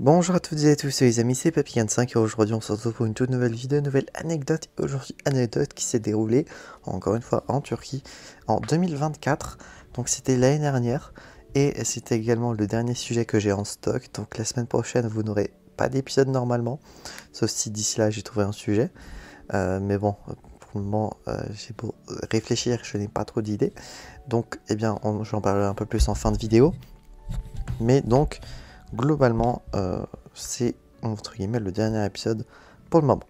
Bonjour à toutes et à tous les amis, c'est Papy25 et aujourd'hui on se retrouve pour une toute nouvelle vidéo, nouvelle anecdote. Et aujourd'hui, anecdote qui s'est déroulée, encore une fois, en Turquie en 2024. Donc c'était l'année dernière et c'était également le dernier sujet que j'ai en stock. Donc la semaine prochaine, vous n'aurez pas d'épisode normalement, sauf si d'ici là j'ai trouvé un sujet. Mais bon, pour le moment, j'ai beau réfléchir, je n'ai pas trop d'idées. Donc, eh bien, j'en parlerai un peu plus en fin de vidéo. Mais donc, globalement, c'est entre guillemets le dernier épisode pour le moment.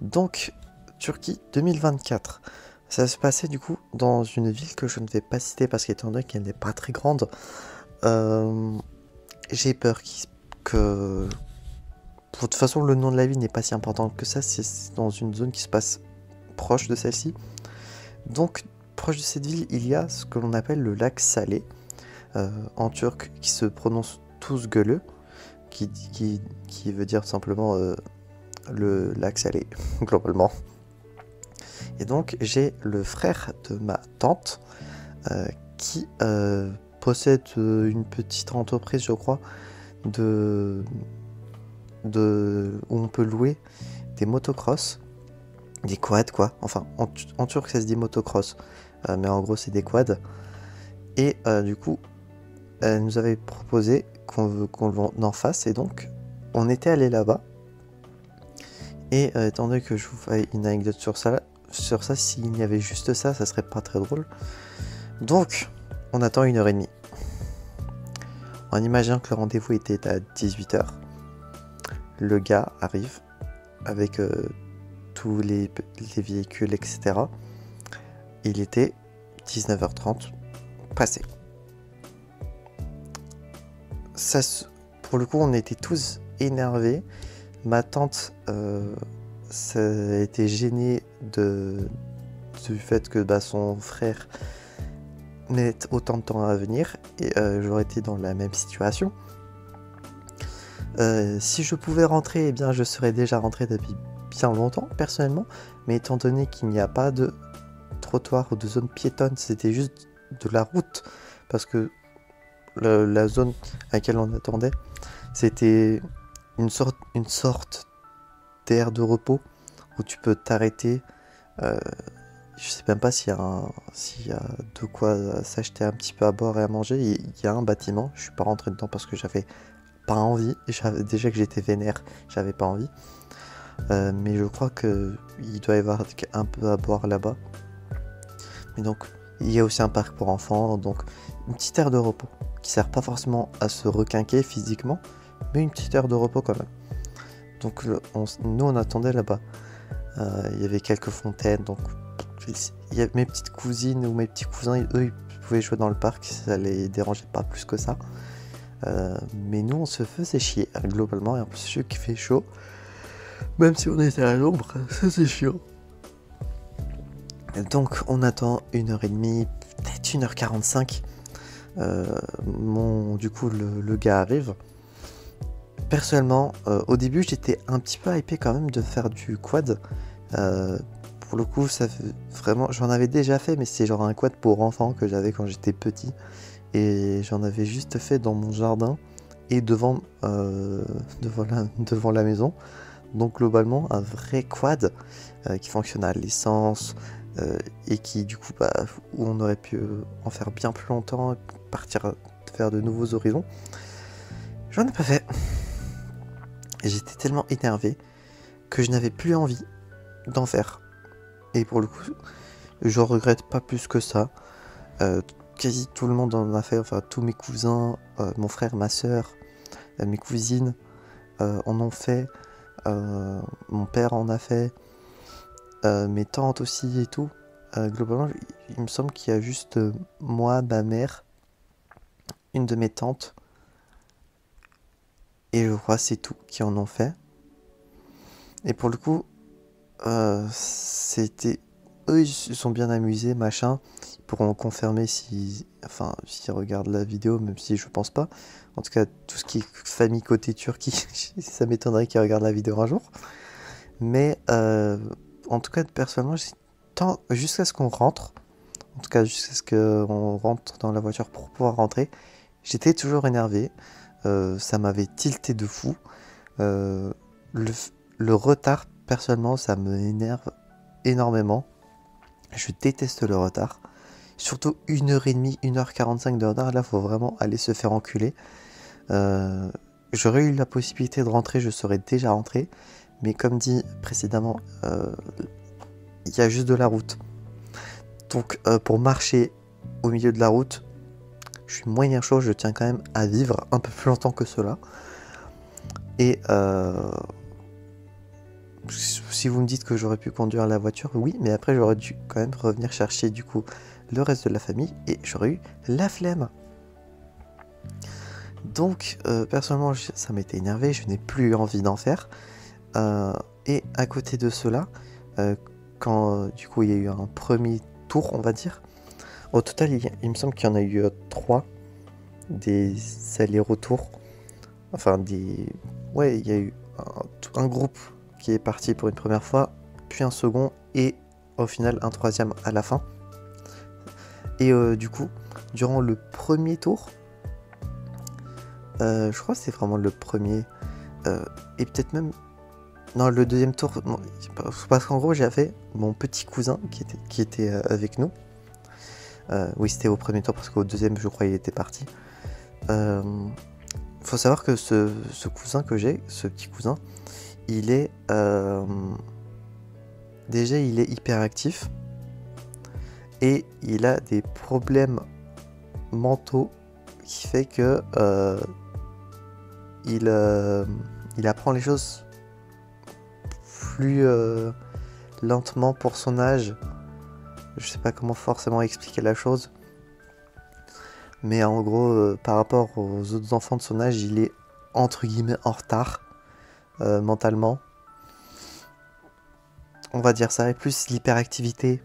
Donc, Turquie 2024. Ça se passait du coup dans une ville que je ne vais pas citer parce qu'étant donné qu'elle n'est pas très grande, j'ai peur que... De toute façon, le nom de la ville n'est pas si important que ça, c'est dans une zone qui se passe proche de celle-ci. Donc, proche de cette ville, il y a ce que l'on appelle le lac Salé, en turc, qui se prononce Tuzgölü, qui veut dire simplement le lac salé, globalement. Et donc, j'ai le frère de ma tante qui possède une petite entreprise, je crois, où on peut louer des motocross, des quads, quoi. Enfin, en turc, ça se dit motocross, mais en gros, c'est des quads. Et du coup, elle nous avait proposé qu'on en fasse, et donc, on était allé là-bas. Et étant donné que je vous fais une anecdote sur ça, s'il y avait juste ça, ça serait pas très drôle. Donc, on attend 1h30. En imaginant que le rendez-vous était à 18h, le gars arrive avec tous les véhicules, etc. Il était 19h30 passé. Ça, pour le coup, on était tous énervés. Ma tante ça a été gênée du fait que son frère mette autant de temps à venir, et j'aurais été dans la même situation. Si je pouvais rentrer, eh bien je serais déjà rentré depuis bien longtemps personnellement, mais étant donné qu'il n'y a pas de trottoir ou de zone piétonne, c'était juste de la route, parce que la zone à laquelle on attendait, c'était une sorte d'aire de repos où tu peux t'arrêter. Je sais même pas s'il y a de quoi s'acheter un petit peu à boire et à manger. Il y a un bâtiment, je suis pas rentré dedans parce que j'avais pas envie. Déjà que j'étais vénère, j'avais pas envie. Mais je crois qu'il doit y avoir un peu à boire là-bas. Mais donc, il y a aussi un parc pour enfants, donc une petite aire de repos qui sert pas forcément à se requinquer physiquement, mais une petite aire de repos quand même. Donc nous on attendait là-bas. Il y avait quelques fontaines, donc il y a mes petites cousines ou mes petits cousins, eux ils pouvaient jouer dans le parc, ça les dérangeait pas plus que ça. Mais nous on se faisait chier globalement, et en plus qu'il fait chaud, même si on était à l'ombre, ça c'est chiant. Donc on attend 1h30, peut-être 1h45. Du coup le gars arrive. Personnellement, au début j'étais un petit peu hypé quand même de faire du quad. Pour le coup, ça fait vraiment, j'en avais déjà fait, mais c'est genre un quad pour enfants que j'avais quand j'étais petit, et j'en avais juste fait dans mon jardin et devant la maison. Donc globalement, un vrai quad qui fonctionne à l'essence, et qui du coup, où on aurait pu en faire bien plus longtemps et partir faire de nouveaux horizons. J'en ai pas fait. Et j'étais tellement énervé que je n'avais plus envie d'en faire. Et pour le coup, je regrette pas plus que ça. Quasi tout le monde en a fait, enfin tous mes cousins, mon frère, ma soeur, mes cousines en ont fait, mon père en a fait, mes tantes aussi et tout. Globalement, il me semble qu'il y a juste moi, ma mère, une de mes tantes, et je crois c'est tout qui en ont fait. Et pour le coup, c'était... Eux, ils se sont bien amusés, machin. Ils pourront confirmer s'ils regardent la vidéo, même si je pense pas. En tout cas, tout ce qui est famille côté Turquie, ça m'étonnerait qu'ils regardent la vidéo un jour. Mais en tout cas, personnellement, jusqu'à ce qu'on rentre, en tout cas jusqu'à ce qu'on rentre dans la voiture pour pouvoir rentrer, j'étais toujours énervé. ça m'avait tilté de fou. Le retard, personnellement, ça me énerve énormément. Je déteste le retard. Surtout 1h30, 1h45 de retard, là, faut vraiment aller se faire enculer. J'aurais eu la possibilité de rentrer, je serais déjà rentré. Mais comme dit précédemment, il y a juste de la route. Donc pour marcher au milieu de la route, je suis moyen chaud, je tiens quand même à vivre un peu plus longtemps que cela. Et si vous me dites que j'aurais pu conduire la voiture, oui, mais après j'aurais dû quand même revenir chercher du coup le reste de la famille et j'aurais eu la flemme. Donc personnellement ça m'était énervé, je n'ai plus envie d'en faire. Et à côté de cela, quand du coup il y a eu un premier tour, on va dire, au total il me semble qu'il y en a eu 3 des allers-retours. Enfin ouais, il y a eu un groupe qui est parti pour une première fois, puis un second et au final un troisième à la fin. Et du coup, durant le premier tour, je crois que c'est vraiment le premier, et peut-être même... Non, le deuxième tour, non, parce qu'en gros j'avais mon petit cousin qui était avec nous. Oui, c'était au premier tour parce qu'au deuxième je crois il était parti. Faut savoir que ce cousin que j'ai, ce petit cousin, il est déjà il est hyperactif et il a des problèmes mentaux qui fait que il apprend les choses plus lentement pour son âge. Je sais pas comment forcément expliquer la chose, mais en gros par rapport aux autres enfants de son âge, il est entre guillemets en retard mentalement, on va dire ça. Et plus l'hyperactivité,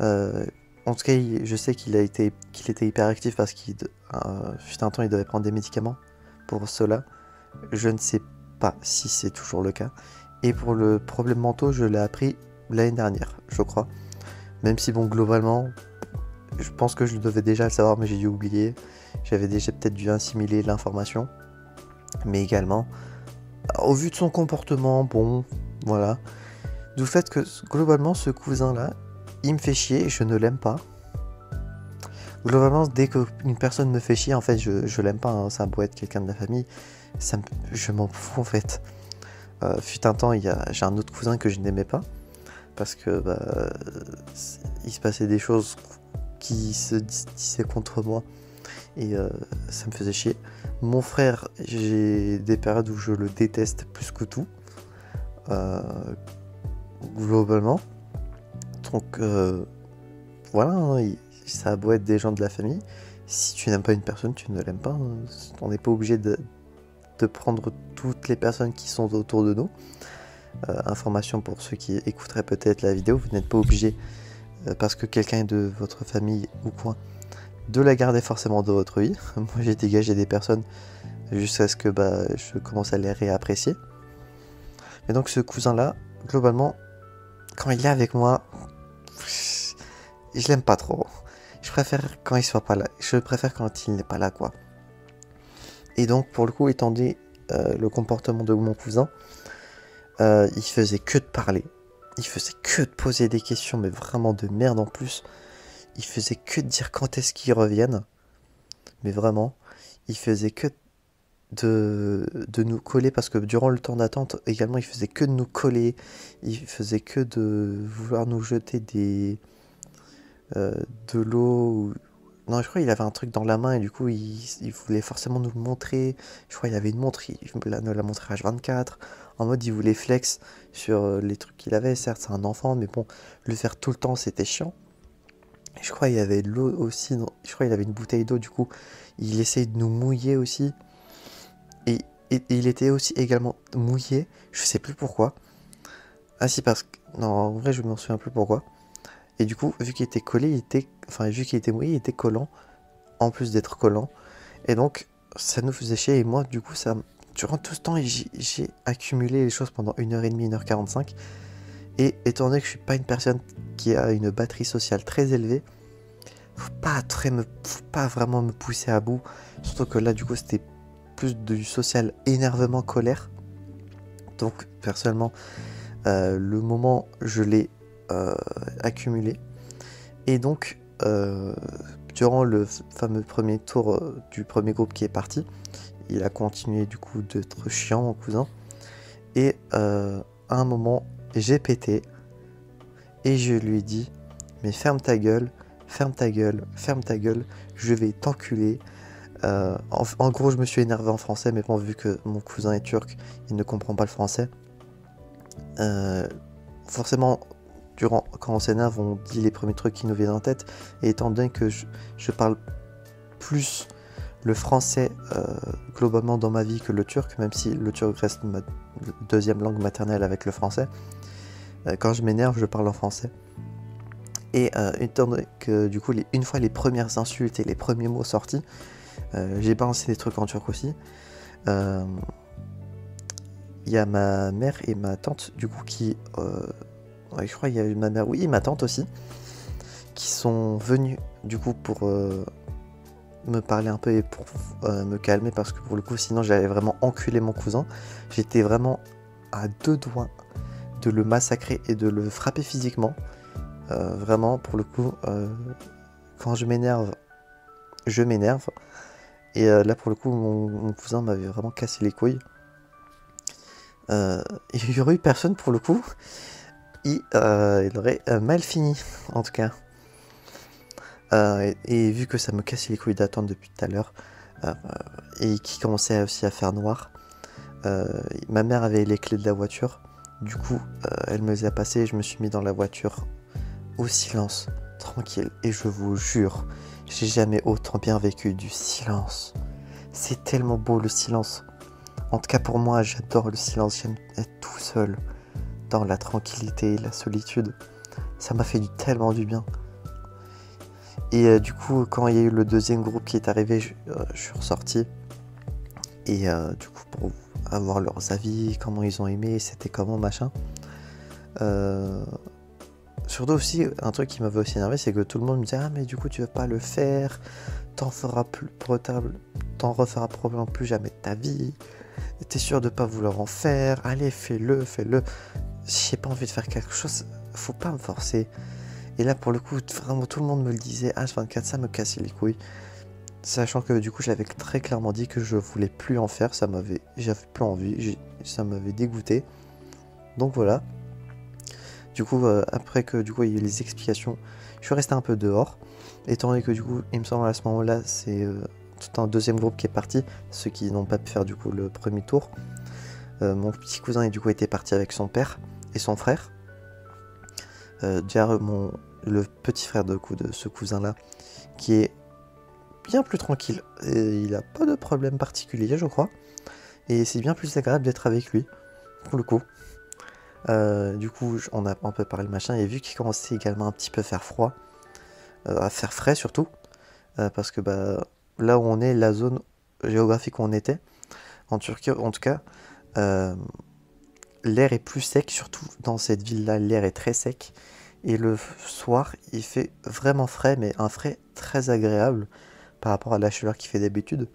en tout cas je sais qu'il était hyperactif parce qu'il fut un temps il devait prendre des médicaments pour cela. Je ne sais pas si c'est toujours le cas. Et pour le problème mentaux, je l'ai appris l'année dernière, je crois. Même si bon, globalement, je pense que je devais déjà le savoir, mais j'ai dû oublier. J'avais déjà peut-être dû assimiler l'information. Mais également, au vu de son comportement, bon, voilà. Du fait que globalement, ce cousin-là, il me fait chier, je ne l'aime pas. Globalement, dès qu'une personne me fait chier, en fait, je l'aime pas. Hein. Ça a beau être quelqu'un de la famille, je m'en fous en fait. Fut un temps, j'ai un autre cousin que je n'aimais pas. Parce que il se passait des choses qui se disaient contre moi. Et ça me faisait chier. Mon frère, j'ai des périodes où je le déteste plus que tout. Globalement. Donc voilà, hein, ça a beau être des gens de la famille. Si tu n'aimes pas une personne, tu ne l'aimes pas. Hein. On n'est pas obligé de prendre toutes les personnes qui sont autour de nous. Information pour ceux qui écouteraient peut-être la vidéo, vous n'êtes pas obligé, parce que quelqu'un est de votre famille ou quoi, de la garder forcément de votre vie. Moi j'ai dégagé des personnes jusqu'à ce que je commence à les réapprécier. Et donc ce cousin là, globalement, quand il est avec moi, je l'aime pas trop. Je préfère quand il soit pas là. Je préfère quand il n'est pas là, quoi. Et donc pour le coup, étant donné le comportement de mon cousin, il faisait que de parler, il faisait que de poser des questions, mais vraiment de merde en plus. Il faisait que de dire quand est-ce qu'ils reviennent, mais vraiment, il faisait que de nous coller, parce que durant le temps d'attente également, il faisait que de nous coller, il faisait que de vouloir nous jeter de l'eau. Non, je crois qu'il avait un truc dans la main et du coup il voulait forcément nous le montrer. Je crois qu'il avait une montre, il nous l'a montré H24. En mode il voulait flex sur les trucs qu'il avait. Certes c'est un enfant, mais bon, le faire tout le temps c'était chiant. Et je crois qu'il y avait de l'eau aussi, je crois qu'il avait une bouteille d'eau, du coup il essayait de nous mouiller aussi. Et il était aussi également mouillé, je sais plus pourquoi. Ah si, parce que... Non, en vrai je m'en souviens plus pourquoi. Et du coup, vu qu'il était collé, vu qu'il était mouillé, il était collant, en plus d'être collant. Et donc, ça nous faisait chier. Et moi, du coup, durant tout ce temps, j'ai accumulé les choses pendant 1h30, 1h45. Et étant donné que je suis pas une personne qui a une batterie sociale très élevée, faut pas vraiment me pousser à bout. Surtout que là, du coup, c'était plus du social énervement, colère. Donc personnellement, le moment je l'ai accumulé. Et donc durant le fameux premier tour du premier groupe qui est parti, il a continué du coup d'être chiant, mon cousin. Et à un moment, j'ai pété et je lui ai dit mais ferme ta gueule, ferme ta gueule, ferme ta gueule, je vais t'enculer. En gros, je me suis énervé en français, mais bon, vu que mon cousin est turc, il ne comprend pas le français. Forcément, quand on s'énerve, on dit les premiers trucs qui nous viennent en tête. Et étant donné que je parle plus le français globalement dans ma vie que le turc, même si le turc reste ma deuxième langue maternelle avec le français, quand je m'énerve, je parle en français. Et étant donné que du coup, une fois les premières insultes et les premiers mots sortis, j'ai balancé des trucs en turc aussi. Il y a ma mère et ma tante du coup qui... je crois qu'il y a eu ma mère, oui, et ma tante aussi, qui sont venues du coup pour me parler un peu et pour me calmer, parce que pour le coup sinon j'allais vraiment enculer mon cousin. J'étais vraiment à 2 doigts de le massacrer et de le frapper physiquement. Vraiment pour le coup quand je m'énerve, je m'énerve. Et là pour le coup mon cousin m'avait vraiment cassé les couilles. Il y aurait eu personne pour le coup. Il aurait mal fini en tout cas. Et vu que ça me cassait les couilles d'attendre depuis tout à l'heure, et qui commençait aussi à faire noir, ma mère avait les clés de la voiture. Du coup elle me les a passées et je me suis mis dans la voiture au silence, tranquille. Et je vous jure, j'ai jamais autant bien vécu du silence. C'est tellement beau le silence. En tout cas pour moi, j'adore le silence. J'aime être tout seul dans la tranquillité, la solitude. Ça m'a fait tellement du bien. Et du coup, quand il y a eu le deuxième groupe qui est arrivé, je suis ressorti. Et du coup, pour avoir leurs avis, comment ils ont aimé, c'était comment, machin. Surtout aussi, un truc qui m'avait aussi énervé, c'est que tout le monde me disait « Ah mais du coup tu veux pas le faire, t'en referas probablement plus jamais de ta vie, t'es sûr de pas vouloir en faire, allez fais-le. J'ai pas envie de faire quelque chose, faut pas me forcer. » Et là pour le coup, vraiment tout le monde me le disait, H24, ça me cassait les couilles. Sachant que du coup j'avais très clairement dit que je voulais plus en faire, j'avais plus envie, ça m'avait dégoûté. Donc voilà. Du coup, après que du coup il y a eu les explications, je suis resté un peu dehors. Étant donné que du coup, il me semble à ce moment-là, c'est tout un deuxième groupe qui est parti, ceux qui n'ont pas pu faire du coup le premier tour. Mon petit cousin du coup était parti avec son père et son frère. Déjà le petit frère de ce cousin-là, qui est bien plus tranquille. Et il a pas de problème particulier, je crois. Et c'est bien plus agréable d'être avec lui, pour le coup. Du coup, on a un peu parlé machin, et vu qu'il commençait également un petit peu à faire froid, à faire frais surtout, parce que là où on est, la zone géographique où on était, en Turquie en tout cas, l'air est plus sec, surtout dans cette ville-là, l'air est très sec, et le soir, il fait vraiment frais, mais un frais très agréable par rapport à la chaleur qu'il fait d'habitude.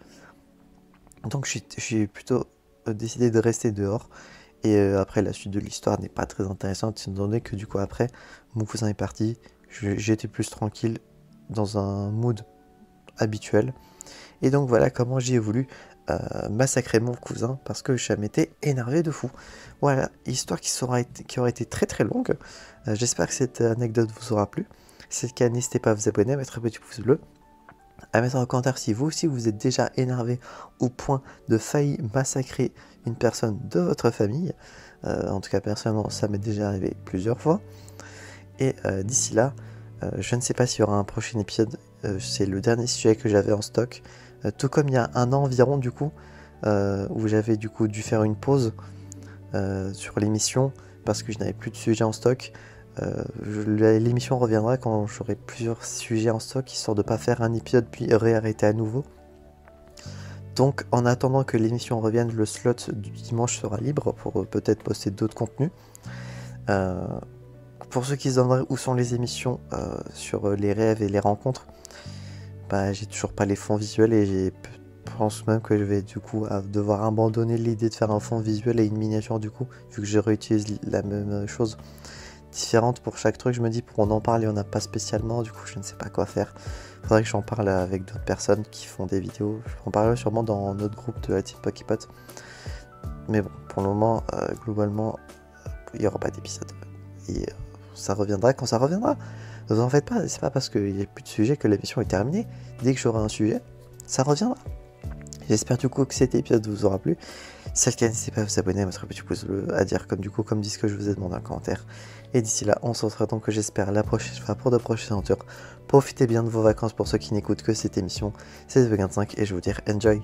Donc j'ai plutôt décidé de rester dehors. Et après, la suite de l'histoire n'est pas très intéressante, étant donné que du coup après, mon cousin est parti, j'étais plus tranquille, dans un mood habituel. Et donc voilà comment j'ai voulu massacrer mon cousin, parce que je m'étais énervé de fou. Voilà, histoire qui aurait été très très longue. J'espère que cette anecdote vous aura plu. Si c'est le cas, n'hésitez pas à vous abonner, à mettre un petit pouce bleu, à mettre en commentaire si vous aussi vous êtes déjà énervé au point de faillir massacrer une personne de votre famille. En tout cas personnellement ça m'est déjà arrivé plusieurs fois. Et d'ici là, je ne sais pas s'il y aura un prochain épisode. C'est le dernier sujet que j'avais en stock, tout comme il y a un an environ du coup, où j'avais du coup dû faire une pause sur l'émission parce que je n'avais plus de sujets en stock. L'émission reviendra quand j'aurai plusieurs sujets en stock, histoire de ne pas faire un épisode puis réarrêter à nouveau. Donc en attendant que l'émission revienne, le slot du dimanche sera libre pour peut-être poster d'autres contenus. Pour ceux qui se demanderaient où sont les émissions sur les rêves et les rencontres, j'ai toujours pas les fonds visuels et pense même que je vais du coup devoir abandonner l'idée de faire un fond visuel et une miniature du coup, vu que je réutilise la même chose différente pour chaque truc. Je me dis, pour on en parle et on n'a pas spécialement, du coup je ne sais pas quoi faire. Faudrait que j'en parle avec d'autres personnes qui font des vidéos. Je en parlerai sûrement dans notre groupe de la team Poképot. Mais bon, pour le moment, globalement, il n'y aura pas d'épisode. Et ça reviendra quand ça reviendra. Ne vous en faites pas, c'est pas parce qu'il n'y a plus de sujet que l'émission est terminée. Dès que j'aurai un sujet, ça reviendra. J'espère du coup que cet épisode vous aura plu. Si c'est le cas, n'hésitez pas à vous abonner, à mettre un petit pouce bleu, à dire comme dit ce que je vous ai demandé en commentaire. Et d'ici là, on se retrouve donc, j'espère, la prochaine fois pour de prochaines aventures. Profitez bien de vos vacances pour ceux qui n'écoutent que cette émission. C'est The 25 et je vous dis enjoy.